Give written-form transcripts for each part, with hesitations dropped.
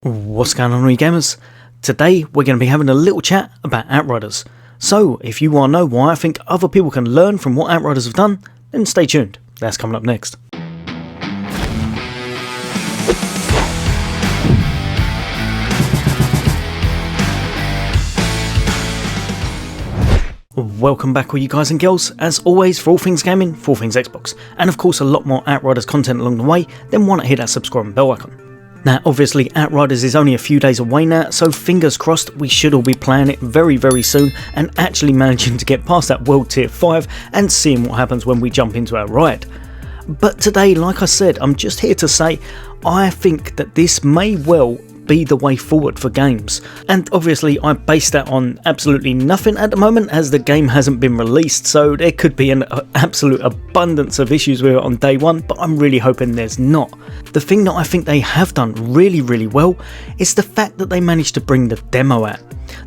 What's going on, all you gamers? Today we're going to be having a little chat about Outriders. So if you want to know why I think other people can learn from what Outriders have done, then stay tuned. That's coming up next. Welcome back, all you guys and girls, as always, for all things gaming, for all things Xbox, and of course a lot more Outriders content along the way. Then why not hit that subscribe and bell icon? Now obviously Outriders is only a few days away now, so fingers crossed we should all be playing it very soon and actually managing to get past that World Tier 5 and seeing what happens when we jump into our ride. But today, like I said, I'm just here to say I think that this may well be the way forward for games, and obviously I base that on absolutely nothing at the moment as the game hasn't been released, so there could be an absolute abundance of issues with it on day one, but I'm really hoping there's not. The thing that I think they have done really well is the fact that they managed to bring the demo out.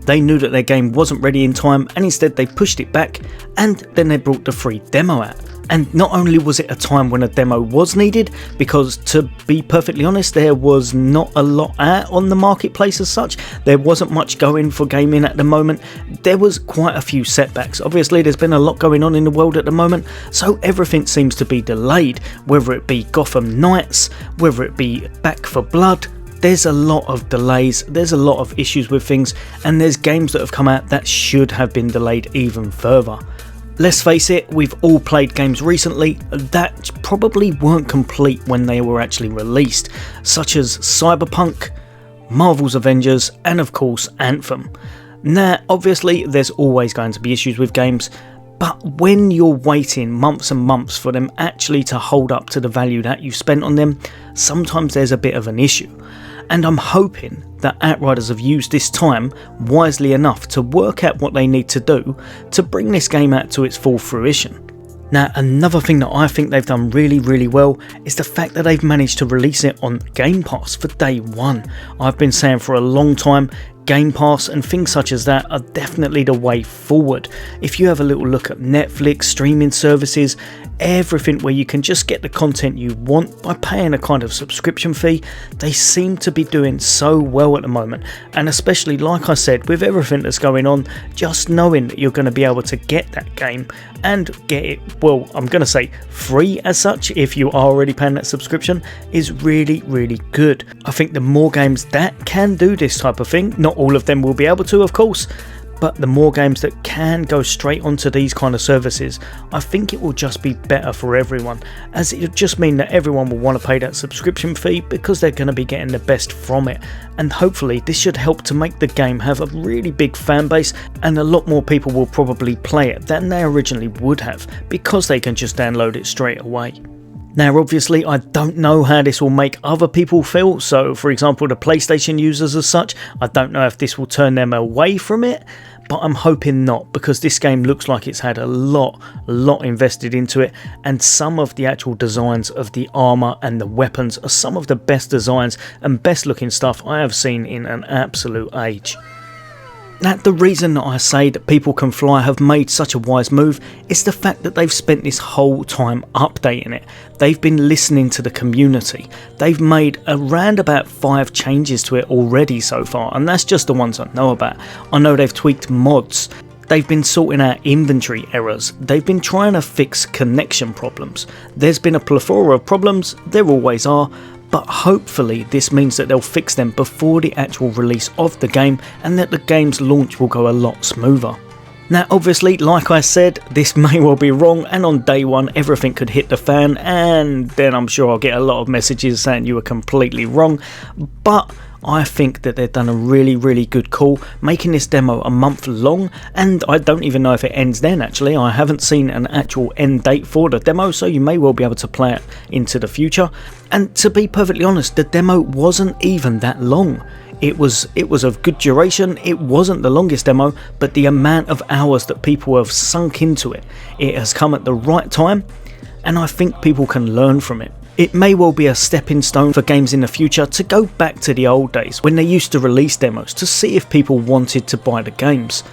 They knew that their game wasn't ready in time and instead they pushed it back, and then they brought the free demo out. And not only was it a time when a demo was needed, because to be perfectly honest, there was not a lot out on the marketplace as such. There wasn't much going for gaming at the moment. There was quite a few setbacks. Obviously there's been a lot going on in the world at the moment, so everything seems to be delayed, whether it be Gotham Knights, whether it be Back 4 Blood. There's a lot of delays, there's a lot of issues with things, and there's games that have come out that should have been delayed even further. Let's face it, we've all played games recently that probably weren't complete when they were actually released, such as Cyberpunk, Marvel's Avengers, and of course Anthem. Now obviously there's always going to be issues with games, but when you're waiting months and months for them actually to hold up to the value that you've spent on them, sometimes there's a bit of an issue. And I'm hoping that Outriders have used this time wisely enough to work out what they need to do to bring this game out to its full fruition. Now another thing that I think they've done really well is the fact that they've managed to release it on Game Pass for day one. I've been saying for a long time, Game Pass and things such as that are definitely the way forward. If you have a little look at Netflix, streaming services, everything where you can just get the content you want by paying a kind of subscription fee, they seem to be doing so well at the moment. And especially, like I said, with everything that's going on, just knowing that you're going to be able to get that game and get it, well, I'm going to say free as such if you are already paying that subscription, is really good. I think the more games that can do this type of thing, not all of them will be able to of course, but the more games that can go straight onto these kind of services, I think it will just be better for everyone, as it will just mean that everyone will want to pay that subscription fee because they're going to be getting the best from it. And hopefully this should help to make the game have a really big fan base, and a lot more people will probably play it than they originally would have because they can just download it straight away. Now obviously I don't know how this will make other people feel, so for example the PlayStation users as such, I don't know if this will turn them away from it, but I'm hoping not, because this game looks like it's had a lot invested into it, and some of the actual designs of the armour and the weapons are some of the best designs and best looking stuff I have seen in an absolute age. Now the reason that I say that People Can Fly have made such a wise move is the fact that they've spent this whole time updating it. They've been listening to the community. They've made around about 5 changes to it already so far, and that's just the ones I know about. I know they've tweaked mods. They've been sorting out inventory errors. They've been trying to fix connection problems. There's been a plethora of problems, there always are, but hopefully this means that they'll fix them before the actual release of the game, and that the game's launch will go a lot smoother. Now obviously, like I said, this may well be wrong, and on day one everything could hit the fan, and then I'm sure I'll get a lot of messages saying you were completely wrong, but I think that they've done a really good call making this demo a month long, and I don't even know if it ends then actually. I haven't seen an actual end date for the demo, so you may well be able to play it into the future. And to be perfectly honest, the demo wasn't even that long. It was of good duration. It wasn't the longest demo, but the amount of hours that people have sunk into it, it has come at the right time, and I think people can learn from it. It may well be a stepping stone for games in the future to go back to the old days when they used to release demos to see if people wanted to buy the games.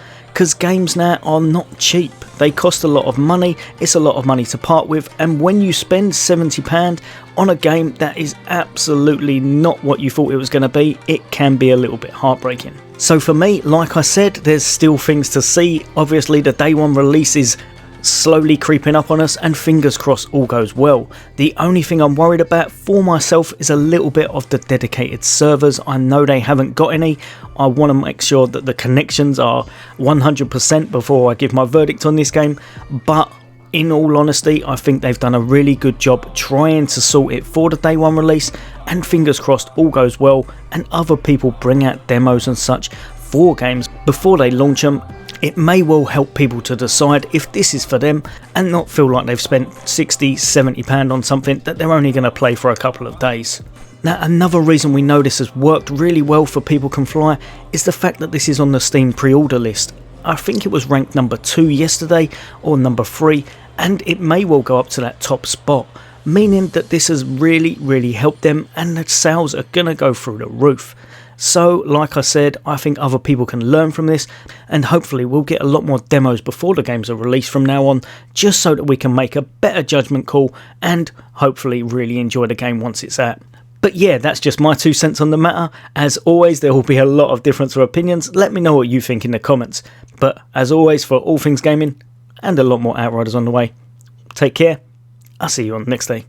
because games now are not cheap. They cost a lot of money, it's a lot of money to part with, and when you spend £70 on a game that is absolutely not what you thought it was going to be, it can be a little bit heartbreaking. So for me, like I said, there's still things to see. Obviously the day one release is slowly creeping up on us, and fingers crossed all goes well. The only thing I'm worried about for myself is a little bit of the dedicated servers. I know they haven't got any. I want to make sure that the connections are 100% before I give my verdict on this game, but in all honesty, I think they've done a really good job trying to sort it for the day one release, and fingers crossed all goes well and other people bring out demos and such for games before they launch them. It may well help people to decide if this is for them and not feel like they've spent £60–70 on something that they're only going to play for a couple of days. Now, another reason we know this has worked really well for People Can Fly is the fact that this is on the Steam pre-order list. I think it was ranked number 2 yesterday or number 3, and it may well go up to that top spot, meaning that this has really helped them and the sales are going to go through the roof. So, like I said, I think other people can learn from this, and hopefully we'll get a lot more demos before the games are released from now on, just so that we can make a better judgment call and hopefully really enjoy the game once it's out. But yeah, that's just my 2 cents on the matter. As always, there will be a lot of difference of opinions. Let me know what you think in the comments. But as always, for all things gaming, and a lot more Outriders on the way, take care. I'll see you on the next day.